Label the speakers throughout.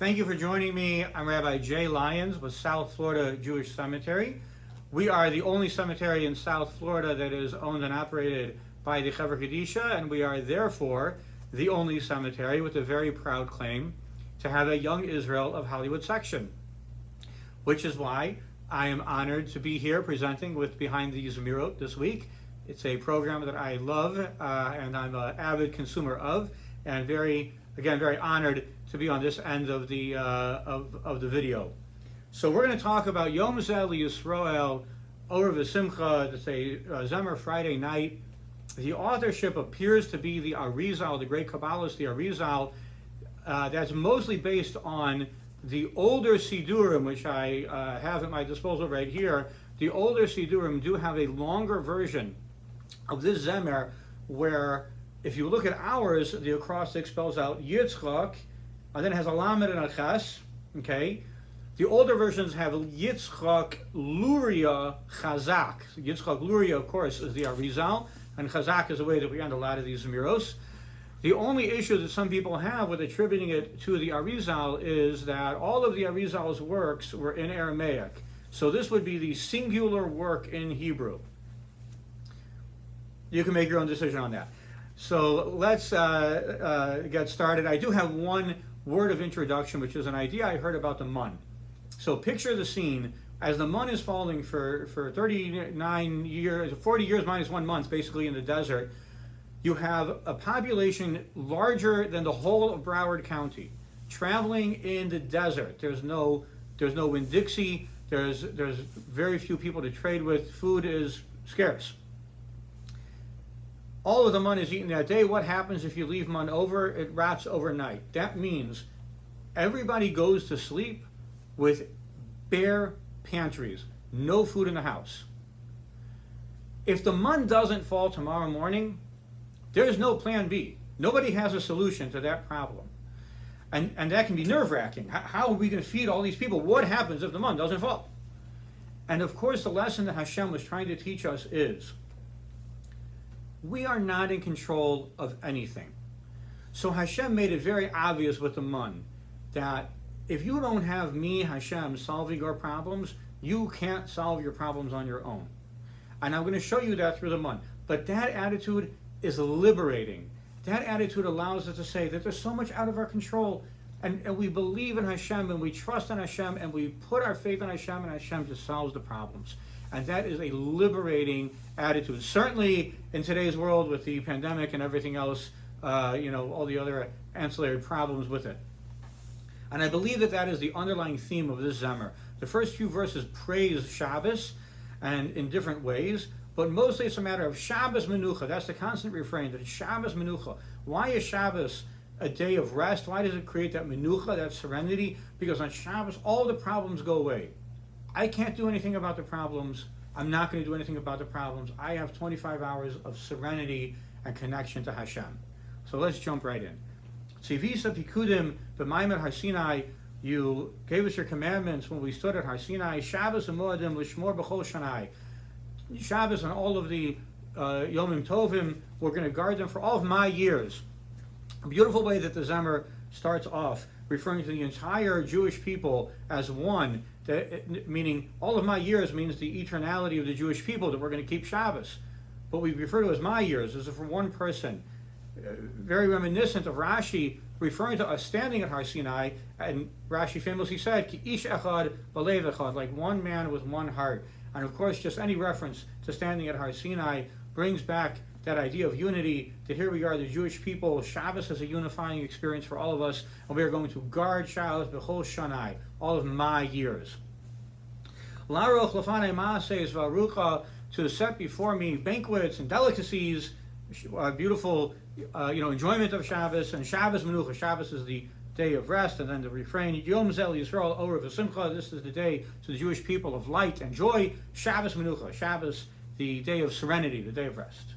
Speaker 1: Thank you for joining me. I'm Rabbi Jay Lyons with South Florida Jewish Cemetery. We are the only cemetery in South Florida that is owned and operated by the Chevra Kadisha, and we are therefore the only cemetery with a very proud claim to have a Young Israel of Hollywood section, which is why I am honored to be here presenting with Behind the Zmirot this week. It's a program that I love and I'm an avid consumer of, and very honored to be on this end of the video. So we're going to talk about Yom Zeh L'Yisrael, Or V'Simcha. It's a Zemer Friday night. The authorship appears to be the Arizal, the great Kabbalist, the Arizal. That's mostly based on the older Sidurim, which I have at my disposal right here. The older Sidurim do have a longer version of this Zemer, where if you look at ours, the acrostic spells out Yitzchak, and then it has a Lamed and a Ches, okay? The older versions have Yitzchak Luria Chazak. Yitzchak Luria, of course, is the Arizal, and Chazak is the way that we end a lot of these Zmiros. The only issue that some people have with attributing it to the Arizal is that all of the Arizal's works were in Aramaic. So this would be the singular work in Hebrew. You can make your own decision on that. So let's get started. I do have one word of introduction, which is an idea I heard about the mun. So picture the scene as the mun is falling for 39 years, 40 years minus 1 month, basically in the desert. You have a population larger than the whole of Broward County traveling in the desert. There's no Winn-Dixie. There's very few people to trade with. Food is scarce. All of the mun is eaten that day. What happens if you leave mun over? It rots overnight. That means everybody goes to sleep with bare pantries, no food in the house. If the mun doesn't fall tomorrow morning, there's no plan B. Nobody has a solution to that problem. And that can be nerve-wracking. How are we going to feed all these people? What happens if the mun doesn't fall? And of course, the lesson that Hashem was trying to teach us is we are not in control of anything. So Hashem made it very obvious with the mun that if you don't have me, Hashem, solving your problems, you can't solve your problems on your own. And I'm going to show you that through the mun. But that attitude is liberating. That attitude allows us to say that there's so much out of our control, and we believe in Hashem, and we trust in Hashem, and we put our faith in Hashem, and Hashem just solves the problems. And that is a liberating attitude. Certainly in today's world with the pandemic and everything else, all the other ancillary problems with it. And I believe that is the underlying theme of this Zemer. The first few verses praise Shabbos, and in different ways, but mostly it's a matter of Shabbos Menucha. That's the constant refrain, that it's Shabbos Menucha. Why is Shabbos a day of rest? Why does it create that Menucha, that serenity? Because on Shabbos, all the problems go away. I can't do anything about the problems. I'm not going to do anything about the problems. I have 25 hours of serenity and connection to Hashem. So let's jump right in. Tzivisa Pikudim b'Maimed Har Sinai. You gave us your commandments when we stood at Har Sinai. Shabbos u'Moadim l'shmor b'chol shanai. Shabbos and all of the Yomim Tovim, we're going to guard them for all of my years. A beautiful way that the Zemer starts off, referring to the entire Jewish people as one, meaning all of my years means the eternality of the Jewish people, that we're going to keep Shabbos. What we refer to as my years is for one person. Very reminiscent of Rashi referring to us standing at Har Sinai, and Rashi famously said, Ki ish echad b'lev echad, like one man with one heart. And of course, just any reference to standing at Har Sinai brings back that idea of unity, that here we are, the Jewish people. Shabbos is a unifying experience for all of us, and we are going to guard Shabbos b'chol shanai, all of my years. Laroch lefanei ma'ases v'arucha, to set before me banquets and delicacies, beautiful enjoyment of Shabbos, and Shabbos Menucha. Shabbos is the day of rest, and then the refrain, Yom Zeh L'Yisrael, Or V'Simcha. This is the day to the Jewish people of light and joy. Shabbos Menucha. Shabbos, the day of serenity, the day of rest.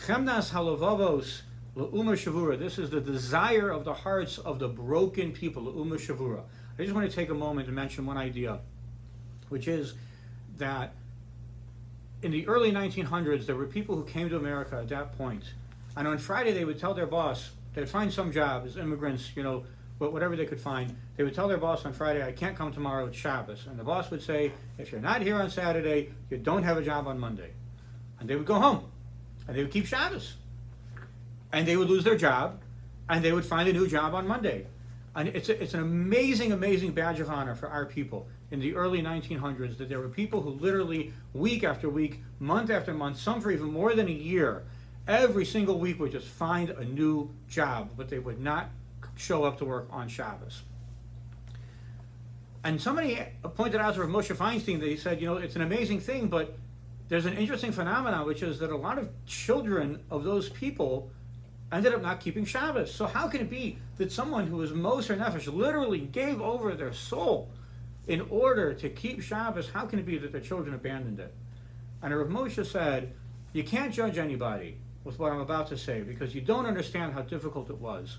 Speaker 1: Chemnas halavavos le'uma shavura. This is the desire of the hearts of the broken people, le'uma shavura. I just want to take a moment to mention one idea, which is that in the early 1900s, there were people who came to America at that point, and on Friday they would tell their boss they'd find some job as immigrants, whatever they could find. They would tell their boss on Friday, I can't come tomorrow, it's Shabbos. And the boss would say, if you're not here on Saturday, you don't have a job on Monday. And they would go home, and they would keep Shabbos. And they would lose their job, and they would find a new job on Monday. And it's an amazing, amazing badge of honor for our people in the early 1900s that there were people who literally, week after week, month after month, some for even more than a year, every single week would just find a new job, but they would not show up to work on Shabbos. And somebody pointed out to Rav Moshe Feinstein that he said, it's an amazing thing, but there's an interesting phenomenon, which is that a lot of children of those people ended up not keeping Shabbos. So how can it be that someone who was Moser Nefesh literally gave over their soul in order to keep Shabbos, how can it be that their children abandoned it? And Rav Moshe said, you can't judge anybody with what I'm about to say because you don't understand how difficult it was.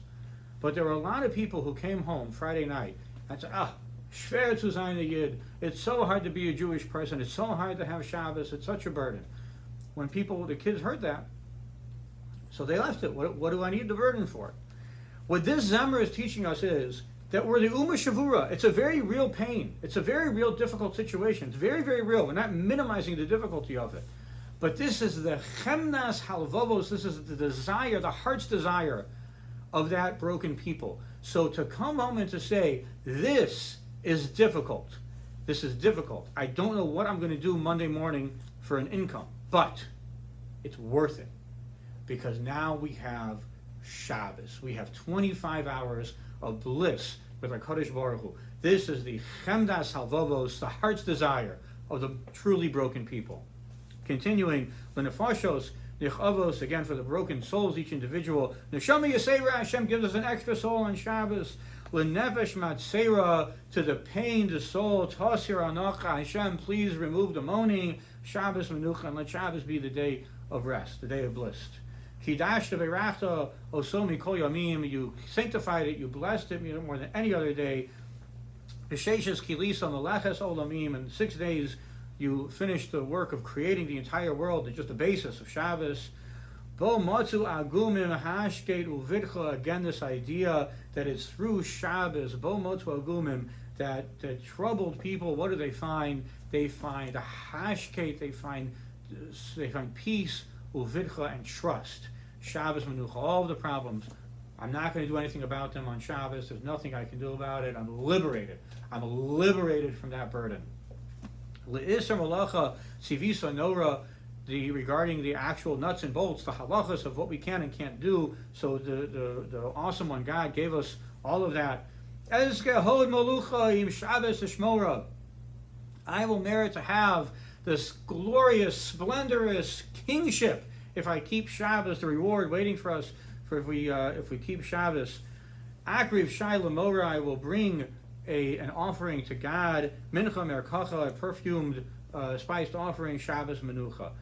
Speaker 1: But there were a lot of people who came home Friday night and said, schwer zu sein a Yid. It's so hard to be a Jewish person. It's so hard to have Shabbos. It's such a burden. When the kids heard that, so they left it. What do I need the burden for? What this Zemer is teaching us is that we're the Uma Shavura. It's a very real pain. It's a very real difficult situation. It's very, very real. We're not minimizing the difficulty of it. But this is the Chemnas Halvavos. This is the desire, the heart's desire of that broken people. So to come home and to say, this is difficult. This is difficult. I don't know what I'm going to do Monday morning for an income, but it's worth it. Because now we have Shabbos. We have 25 hours of bliss with our Kadosh Baruch Hu. This is the Chemdas Halvavos, the heart's desire of the truly broken people. Continuing, L'nefashos, Nichavos, again for the broken souls, each individual. Neshama Yisera, Hashem gives us an extra soul on Shabbos. L'nefesh Matzera, to the pain, the soul. Tasir Anocha, Hashem, please remove the moaning. Shabbos Menucha, and let Shabbos be the day of rest, the day of bliss. Kidashta Beirachta Osomi Kol Yamim, you sanctified it, you blessed it more than any other day. B'Sheishes Kilisa Meleches Olamim, in 6 days you finished the work of creating the entire world, just the basis of Shabbos. Bo Matzu Agumim Hashket Uvidcha, again this idea that it's through Shabbos, Bo Matzu Agumim, that troubled people, what do they find? They find a Hashket, they find peace, Uvidcha, and trust. Shabbos Menucha, all of the problems, I'm not going to do anything about them on Shabbos. There's nothing I can do about it. I'm liberated. I'm liberated from that burden. Le'isar malacha sivisa nora, regarding the actual nuts and bolts, the halachas of what we can and can't do. So the awesome one, God, gave us all of that. Ez gehod malucha im Shabbos shmora. I will merit to have this glorious, splendorous kingship if I keep Shabbos, the reward waiting for us if we keep Shabbos. Akriv shai lemora, I will bring an offering to God. Mincha merkacha, a perfumed, spiced offering. Shabbos menucha.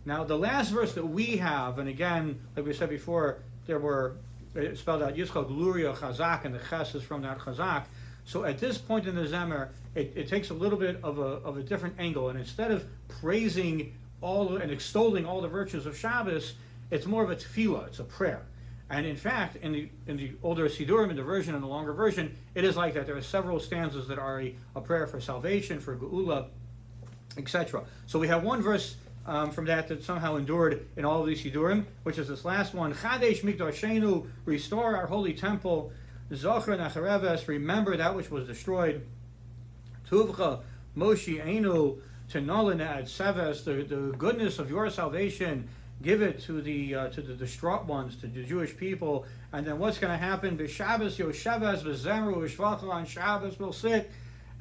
Speaker 1: Now the last verse that we have, and again, like we said before, it spelled out Yitzchak Luria Chazak, and the Ches is from that Chazak. So at this point in the Zemer, it takes a little bit of a different angle, and instead of praising and extolling all the virtues of Shabbos, it's more of a tefillah, it's a prayer. And in fact, in the older Sidurim, in the version and the longer version, it is like that. There are several stanzas that are a prayer for salvation, for geula, etc. So we have one verse from that somehow endured in all of these Sidurim, which is this last one: Chadesh Mikdashenu, restore our holy temple. Zochra Nachareves, remember that which was destroyed. Tuvcha Moshi Einu, Tenolin Ad Seves, the goodness of your salvation, give it to the distraught ones, to the Jewish people. And then what's going to happen? B'Shabbos Yosheves B'Zemru U'Shvacha, on Shabbos we'll sit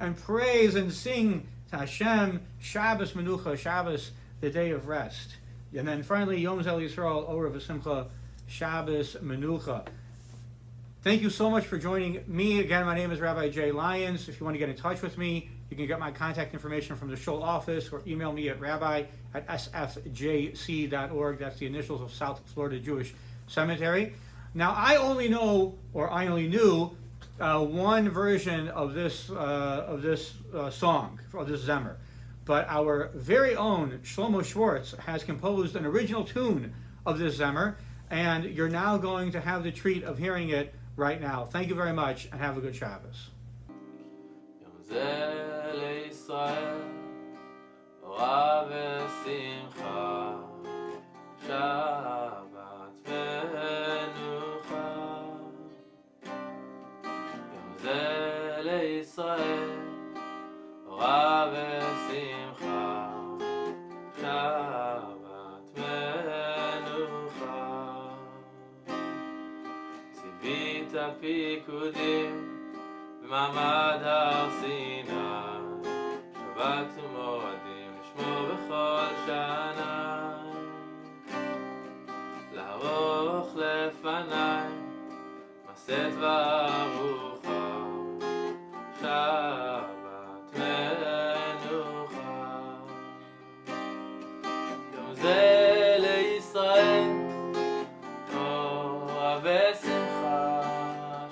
Speaker 1: and praise and sing to Hashem. Shabbos Menucha, Shabbos, the day of rest. And then finally, Yom Zeh L'Yisrael, Orah V'Simcha, Shabbos Menucha. Thank you so much for joining me. Again, my name is Rabbi Jay Lyons. If you want to get in touch with me, you can get my contact information from the Shul office or email me at rabbi@sfjc.org. That's the initials of South Florida Jewish Cemetery. Now, I only knew one version of this song, of this Zemer. But our very own Shlomo Schwartz has composed an original tune of this Zemer, and you're now going to have the treat of hearing it right now. Thank you very much, and have a good Shabbos.
Speaker 2: Yom Zeh L'Yisrael, Torah v'simcha, Shabbat v'menucha. Yom Zeh L'Yisrael, Torah v'simcha, Shabbat v'menucha. ציווית פיקודים במעמד הר סיני, שבת ומועדים לשמור בכל שנה, לערוך לפניי מעשה וארוחה, שבת מנוחה. יום זה לישראל, תורה ושמחה,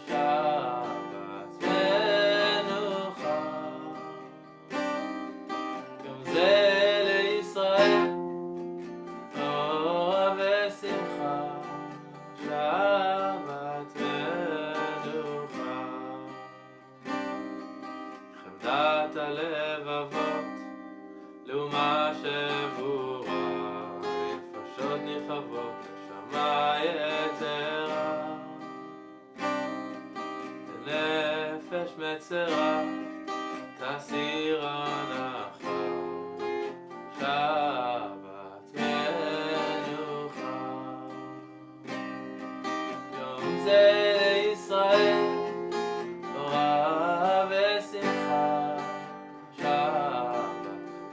Speaker 2: שבת מנוחה. יום זה לישראל, תורה ושמחה, שבת מנוחה. חמדת הלבבות לאומה שבורה, נפשות נכבות נשמה יתרה, לנפש מצרה תסיר הנחה, שבת מנוחה. יום זה לישראל, תורה ושמחה, שבת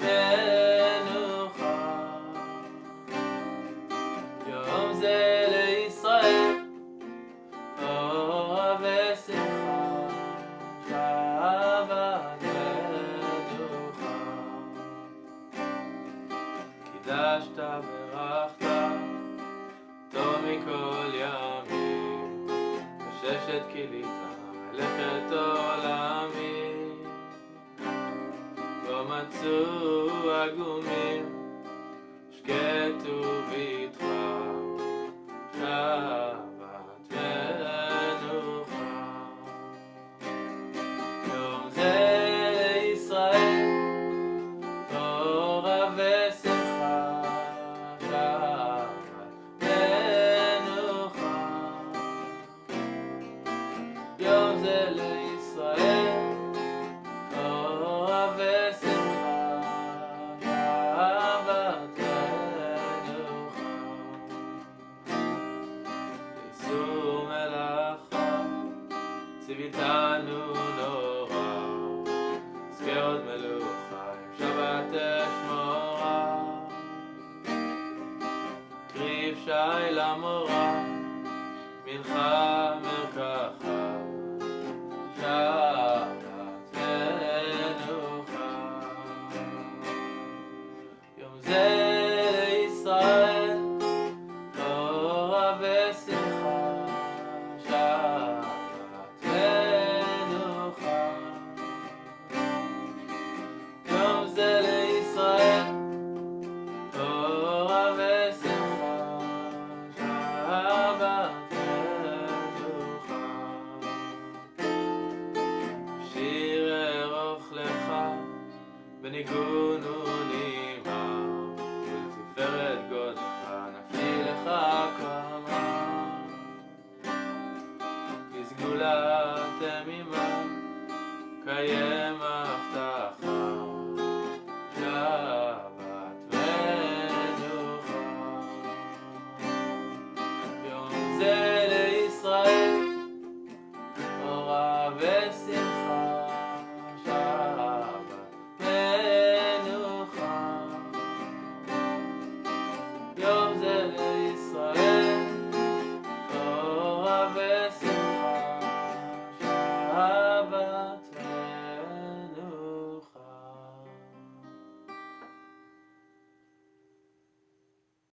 Speaker 2: מנוחה. יום זה לישראל, תורה ושמחה, שבת מנוחה. קידשת ברכת, טוב מכל ימים, בששת כילית מלאכת עולמים. בו מצאו עגומים, שקטו בתך, שבת מנוחה. יום זה לישראל, תורה ושמחה, שבת מנוחה. יום זה לישראל, תורה ושמחה, שבת מנוחה. איסור מלאכה ציוויתנו נורא, זכרות מלוכה עם שבת אשמורה. קריב שי למורה, מנחה מרקחה, שבת מנוחה. יום זה לישראל, תורה ושמחה, שבת מנוחה. יום זה לישראל, תורה ושמחה, שבת מנוחה. שיר ארוך לך בניגון ונימה, ולתפארת גודלך נפשי לך קמה. כסגולה תמימה קיים הבטחה, שבת מנוחה. יום זה